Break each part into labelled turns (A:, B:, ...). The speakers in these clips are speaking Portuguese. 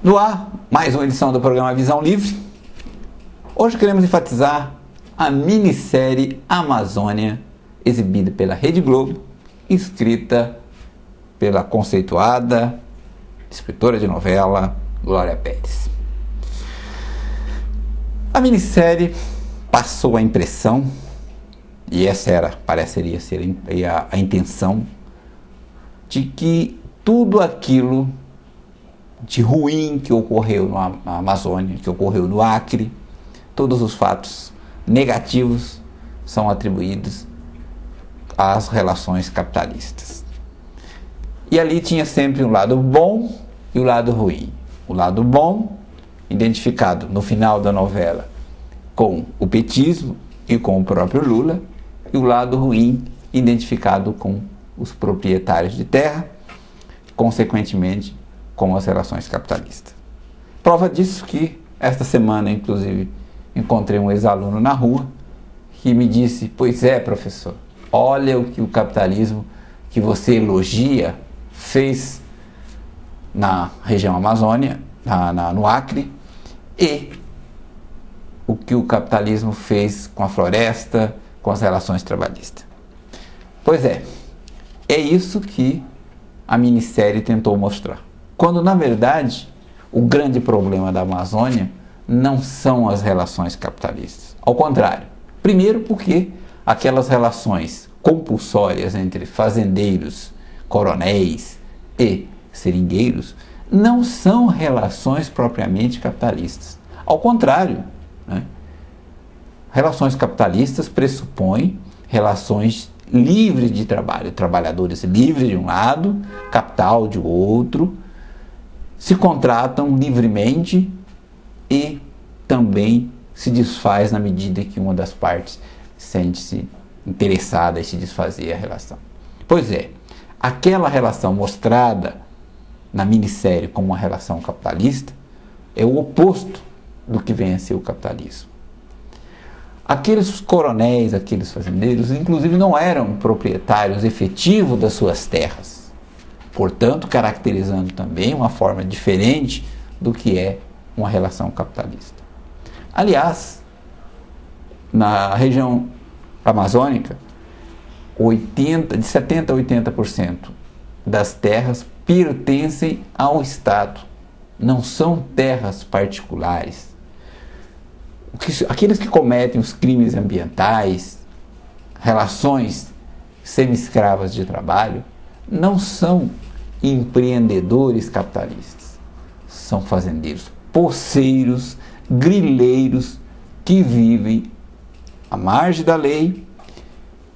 A: No ar, mais uma edição do programa Visão Livre. Hoje queremos enfatizar a minissérie Amazônia, exibida pela Rede Globo, escrita pela conceituada escritora de novela Glória Pérez. A minissérie passou a impressão, e essa pareceria ser a intenção, de que tudo aquilo de ruim que ocorreu na Amazônia, que ocorreu no Acre, todos os fatos negativos são atribuídos às relações capitalistas. E ali tinha sempre um lado bom e o lado ruim. O lado bom, identificado no final da novela com o petismo e com o próprio Lula, e o lado ruim, identificado com os proprietários de terra, consequentemente com as relações capitalistas. Prova disso que esta semana, inclusive, encontrei um ex-aluno na rua que me disse: pois é, professor, olha o que o capitalismo que você elogia fez na região Amazônia, no Acre, e o que o capitalismo fez com a floresta, com as relações trabalhistas. Pois é isso que a minissérie tentou mostrar. Quando, na verdade, o grande problema da Amazônia não são as relações capitalistas. Ao contrário. Primeiro porque aquelas relações compulsórias entre fazendeiros, coronéis e seringueiros não são relações propriamente capitalistas. Ao contrário, né? Relações capitalistas pressupõem relações livres de trabalho, trabalhadores livres de um lado, capital de outro, se contratam livremente e também se desfaz na medida que uma das partes sente-se interessada em se desfazer a relação. Pois é, aquela relação mostrada na minissérie como uma relação capitalista é o oposto do que vem a ser o capitalismo. Aqueles coronéis, aqueles fazendeiros, inclusive não eram proprietários efetivos das suas terras, portanto, caracterizando também uma forma diferente do que é uma relação capitalista. Aliás, na região amazônica, de 70% a 80% das terras pertencem ao Estado, não são terras particulares. Aqueles que cometem os crimes ambientais, relações semi-escravas de trabalho, não são empreendedores capitalistas, são fazendeiros, poceiros, grileiros que vivem à margem da lei,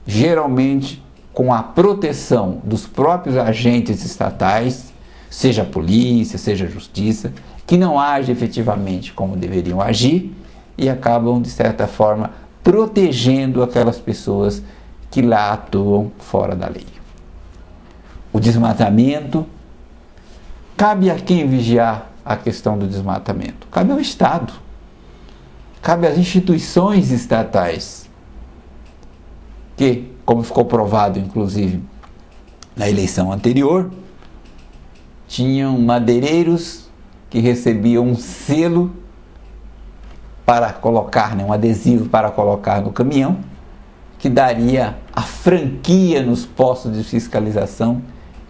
A: geralmente com a proteção dos próprios agentes estatais, seja a polícia, seja a justiça, que não agem efetivamente como deveriam agir e acabam, de certa forma, protegendo aquelas pessoas que lá atuam fora da lei. O desmatamento, cabe a quem vigiar a questão do desmatamento? Cabe ao Estado, cabe às instituições estatais, que, como ficou provado inclusive na eleição anterior, tinham madeireiros que recebiam um selo para colocar, um adesivo para colocar no caminhão, que daria a franquia nos postos de fiscalização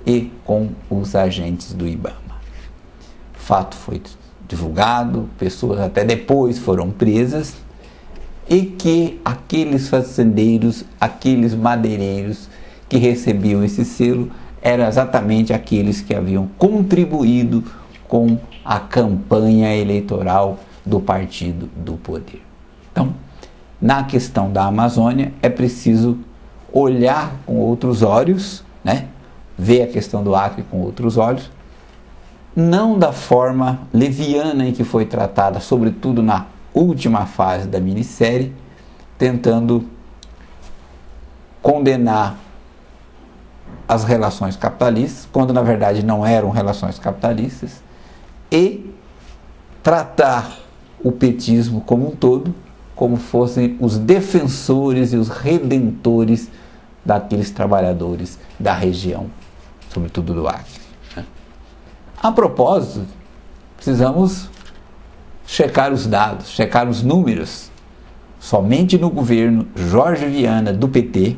A: e com os agentes do IBAMA. O fato foi divulgado, pessoas até depois foram presas, e que aqueles fazendeiros, aqueles madeireiros que recebiam esse selo eram exatamente aqueles que haviam contribuído com a campanha eleitoral do partido do poder. Então, na questão da Amazônia, é preciso olhar com outros olhos, né? Ver a questão do Acre com outros olhos, não da forma leviana em que foi tratada, sobretudo na última fase da minissérie, tentando condenar as relações capitalistas, quando na verdade não eram relações capitalistas, e tratar o petismo como um todo, como fossem os defensores e os redentores daqueles trabalhadores da região, sobretudo do Acre. A propósito, precisamos checar os dados, checar os números. Somente no governo Jorge Viana, do PT,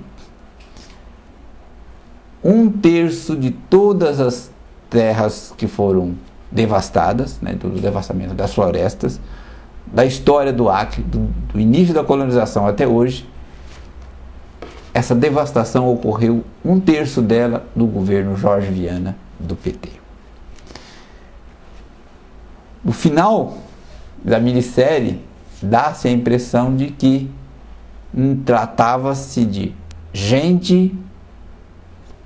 A: 1/3 de todas as terras que foram devastadas, né, do devastamento das florestas, da história do Acre, do início da colonização até hoje, essa devastação ocorreu 1/3 dela no governo Jorge Viana, do PT. No final da minissérie, dá-se a impressão de que tratava-se de gente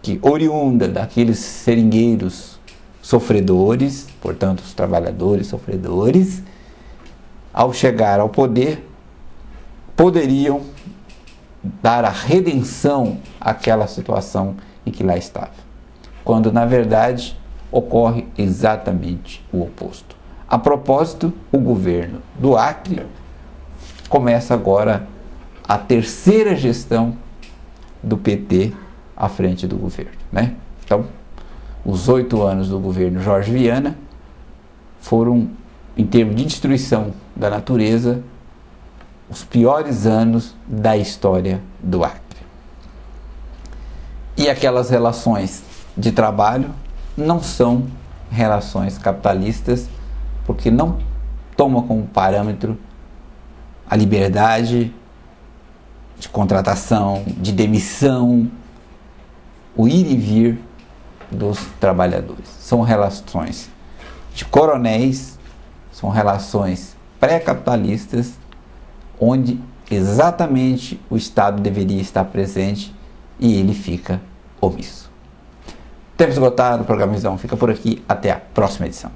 A: que, oriunda daqueles seringueiros sofredores, portanto os trabalhadores sofredores, ao chegar ao poder, poderiam dar a redenção àquela situação em que lá estava, quando na verdade ocorre exatamente o oposto. A propósito, o governo do Acre começa agora a terceira gestão do PT à frente do governo, né? Então, os 8 anos do governo Jorge Viana foram, em termos de destruição da natureza, os piores anos da história do Acre. E aquelas relações de trabalho não são relações capitalistas, porque não toma como parâmetro a liberdade de contratação, de demissão, o ir e vir dos trabalhadores. São relações de coronéis, são relações pré-capitalistas, onde exatamente o Estado deveria estar presente e ele fica omisso. Tempo esgotado, o programa Visão fica por aqui. Até a próxima edição.